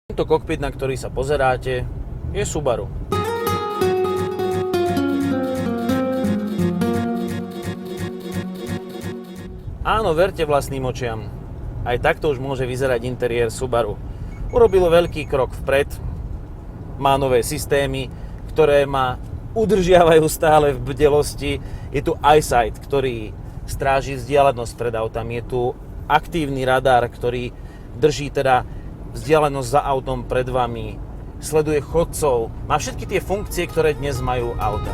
Tento kokpit, na ktorý sa pozeráte, je Subaru. Áno, verte vlastným očiam. Aj takto už môže vyzerať interiér Subaru. Urobilo veľký krok vpred, má nové systémy, ktoré ma udržiavajú stále v bdelosti. Je tu EyeSight, ktorý stráži vzdialenosť pred autami. Je tu aktívny radar, ktorý drží teda vzdialenosť za autom pred vami. Sleduje chodcov. Má všetky tie funkcie, ktoré dnes majú auta.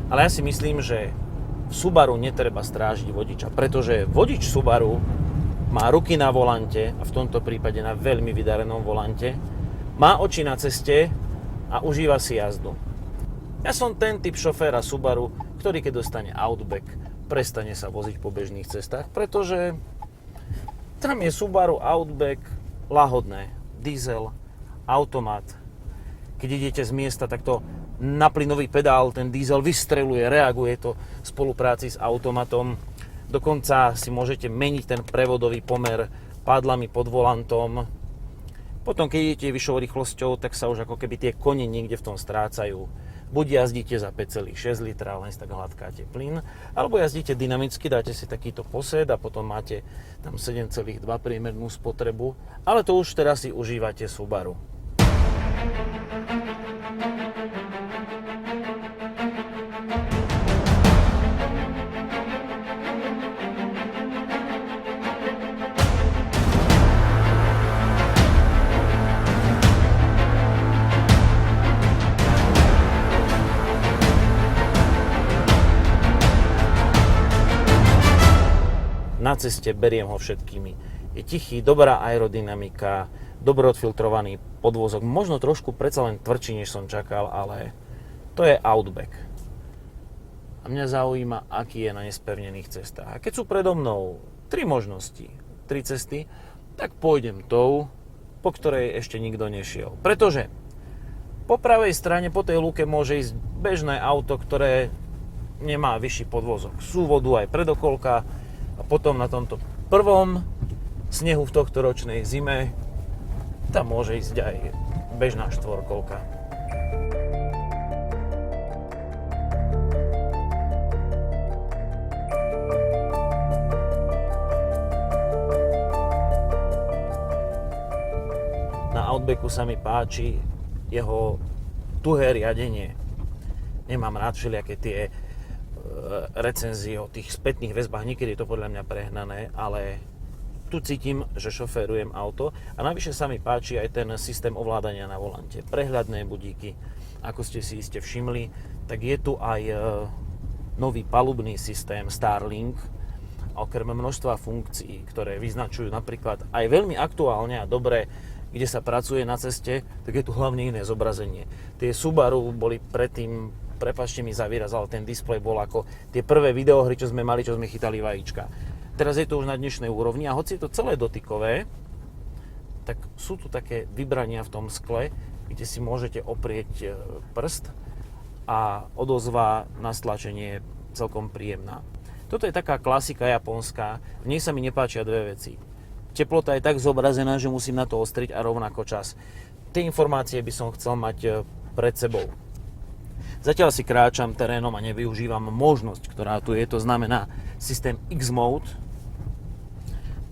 Ale ja si myslím, že v Subaru netreba strážiť vodiča, pretože vodič Subaru má ruky na volante, a v tomto prípade na veľmi vydarenom volante, má oči na ceste a užíva si jazdu. Ja som ten typ šoféra Subaru, ktorý keď dostane Outback, prestane sa voziť po bežných cestách, pretože tam je Subaru Outback lahodné. Diesel, automat. Keď idete z miesta, tak to na plynový pedál ten diesel vystreluje, reaguje to v spolupráci s automatom. Dokonca si môžete meniť ten prevodový pomer pádlami pod volantom. Potom, keď idete vyššou rýchlosťou, tak sa už ako keby tie kone niekde v tom strácajú. Buď jazdíte za 5,6 litra, len si tak hladkáte plyn, alebo jazdíte dynamicky, dáte si takýto posed a potom máte tam 7,2 priemernú spotrebu. Ale to už teraz si užívate Subaru. Na ceste beriem ho všetkými. Je tichý, dobrá aerodynamika, dobre odfiltrovaný podvozok, možno trošku predsa len tvrdší, než som čakal, ale to je Outback. A mňa zaujíma, aký je na nespevnených cestách. A keď sú predo mnou 3 možnosti, 3 cesty, tak pôjdem tou, po ktorej ešte nikto nešiel. Pretože po pravej strane, po tej lúke môže ísť bežné auto, ktoré nemá vyšší podvozok. Súvodu aj predokolka. A potom na tomto prvom snehu v tohto ročnej zime tam môže ísť aj bežná štvorkolka. Na Outbacku sa mi páči jeho tuhé riadenie. Nemám rád všelijaké tie recenzie o tých spätných väzbách, niekedy je to podľa mňa prehnané, ale tu cítim, že šoférujem auto a navyše sa mi páči aj ten systém ovládania na volante. Prehľadné budíky, ako ste si iste všimli, tak je tu aj nový palubný systém Starlink, okrem množstva funkcií, ktoré vyznačujú napríklad aj veľmi aktuálne a dobre, kde sa pracuje na ceste, tak je tu hlavne iné zobrazenie. Tie Subaru boli predtým, prepáčte mi za výraz, ale ten displej bol ako tie prvé videohry, čo sme mali, čo sme chytali vajíčka. Teraz je to už na dnešnej úrovni a hoci je to celé dotykové, tak sú tu také vybrania v tom skle, kde si môžete oprieť prst a odozva na stlačenie je celkom príjemná. Toto je taká klasika japonská, v nej sa mi nepáčia dve veci. Teplota je tak zobrazená, že musím na to ostriť a rovnako čas. Tie informácie by som chcel mať pred sebou. Zatiaľ si kráčam terénom a nevyužívam možnosť, ktorá tu je, to znamená systém X-Mode.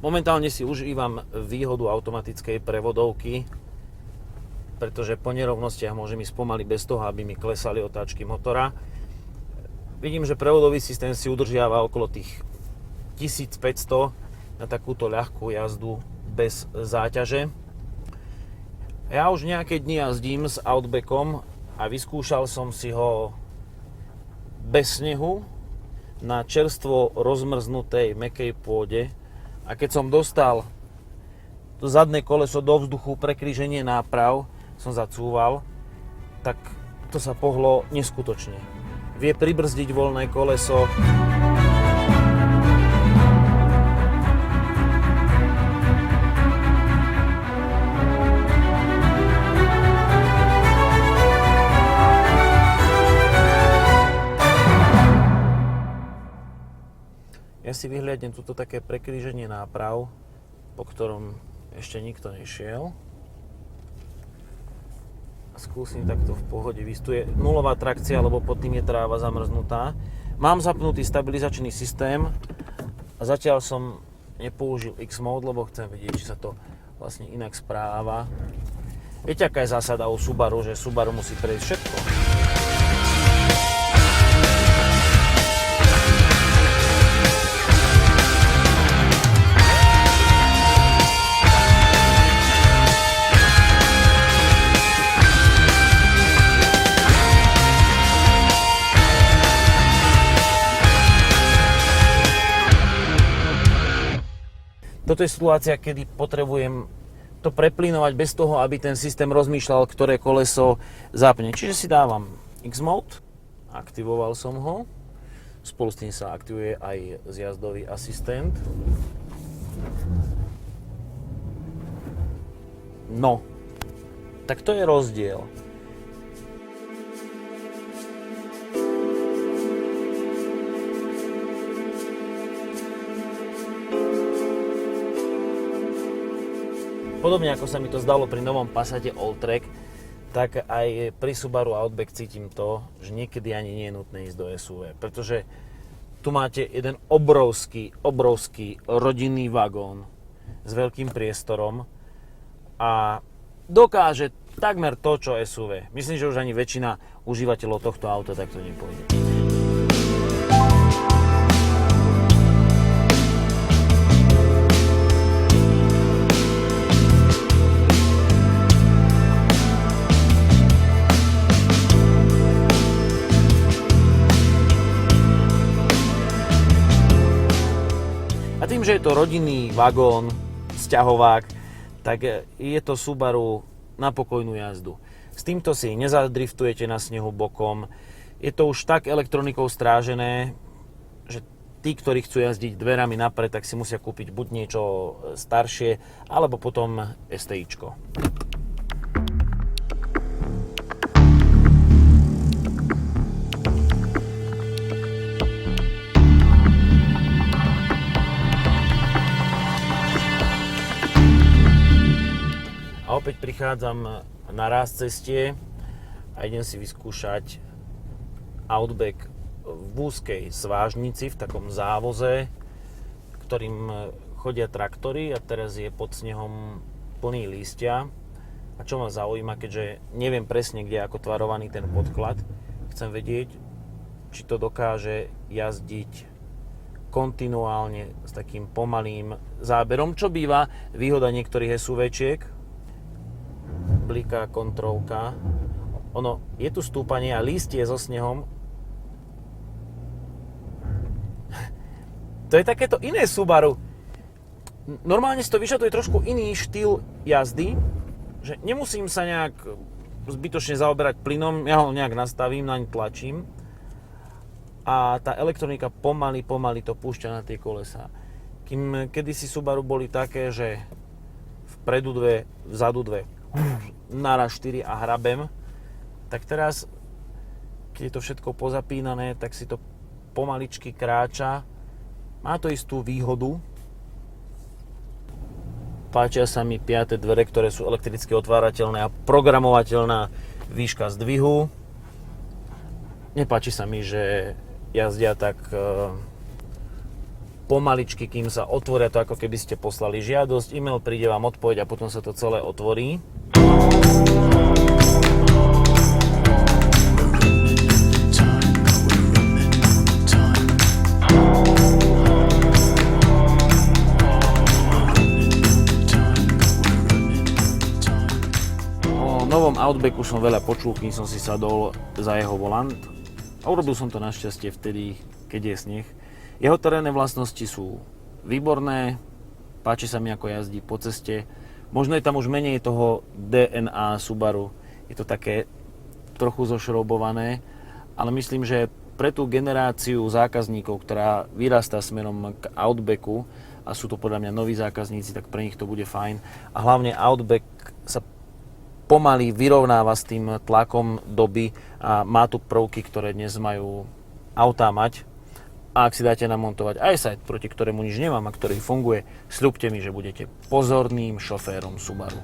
Momentálne si užívam výhodu automatickej prevodovky, pretože po nerovnostiach môžem ísť pomaly bez toho, aby mi klesali otáčky motora. Vidím, že prevodový systém si udržiava okolo tých 1500 na takúto ľahkú jazdu bez záťaže. Ja už nejaké dni jazdím s Outbackom a vyskúšal som si ho bez snehu na čerstvo rozmrznutej mäkkej pôde a keď som dostal to zadné koleso do vzduchu pre kríženie náprav, som zacúval, tak to sa pohlo neskutočne. Vie pribrzdiť voľné koleso. si vyhliadnem tuto také prekríženie náprav, po ktorom ešte nikto nešiel. A skúsim takto v pohode výjsť. Tu je nulová trakcia, lebo pod tým je tráva zamrznutá. Mám zapnutý stabilizačný systém a zatiaľ som nepoužil X-Mode, lebo chcem vedieť, či sa to vlastne inak správa. Viete, aká je zásada u Subaru, že Subaru musí prejsť všetko. Toto je situácia, kedy potrebujem to preplynovať bez toho, aby ten systém rozmýšľal, ktoré koleso zapne. Čiže si dávam X-Mode, aktivoval som ho, spolu s tým sa aktivuje aj zjazdový asistent. No, tak to je rozdiel. Podobne ako sa mi to zdalo pri novom Passate Alltrack, tak aj pri Subaru Outback cítim to, že niekedy ani nie je nutné ísť do SUV, pretože tu máte jeden obrovský rodinný vagón s veľkým priestorom a dokáže takmer to, čo SUV. Myslím, že už ani väčšina užívateľov tohto auta takto nepôjde. A tým, že je to rodinný vagón, sťahovák, tak je to Subaru na pokojnú jazdu. S týmto si nezadriftujete na snehu bokom. Je to už tak elektronikou strážené, že tí, ktorí chcú jazdiť dverami napred, tak si musia kúpiť buď niečo staršie, alebo potom STIčko. A opäť prichádzam na ráz ceste a idem si vyskúšať Outback v úzkej svážnici, v takom závoze, ktorým chodia traktory a teraz je pod snehom plný lístia. A čo ma zaujíma, keďže neviem presne, kde je ako tvarovaný ten podklad, chcem vedieť, či to dokáže jazdiť kontinuálne s takým pomalým záberom, čo býva výhoda niektorých SUV-čiek. Bliká kontrolka. Ono, je tu stúpanie a lístie so snehom. To je takéto iné Subaru. Normálne si to vyžaduje trošku iný štýl jazdy, že nemusím sa nejak zbytočne zaoberať plynom, ja ho nejak nastavím, naň tlačím a tá elektronika pomaly to púšťa na tie kolesá. Kým kedysi Subaru boli také, že vpredu dve, vzadu dve, naraz 4 a hrabem, tak teraz, keď je to všetko pozapínané, tak si to pomaličky kráča. Má to istú výhodu. Páčia sa mi 5. dvere, ktoré sú elektricky otvárateľné a programovateľná výška zdvihu. Nepáči sa mi, že jazdia tak pomaličky, kým sa otvoria, to ako keby ste poslali žiadosť, e-mail, príde vám odpoveď a potom sa to celé otvorí. O novom Outbacku som veľa počul, kým som si sadol za jeho volant a urobil som to našťastie vtedy, keď je sneh. Jeho terénne vlastnosti sú výborné, páči sa mi, ako jazdí po ceste. Možno je tam už menej toho DNA Subaru, je to také trochu zošroubované, ale myslím, že pre tú generáciu zákazníkov, ktorá vyrastá smerom k Outbacku a sú to podľa mňa noví zákazníci, tak pre nich to bude fajn. A hlavne Outback sa pomaly vyrovnáva s tým tlakom doby a má tu prvky, ktoré dnes majú autá mať. A ak si dáte namontovať EyeSight, proti ktorému nič nemám a ktorý funguje, sľubte mi, že budete pozorným šoférom Subaru.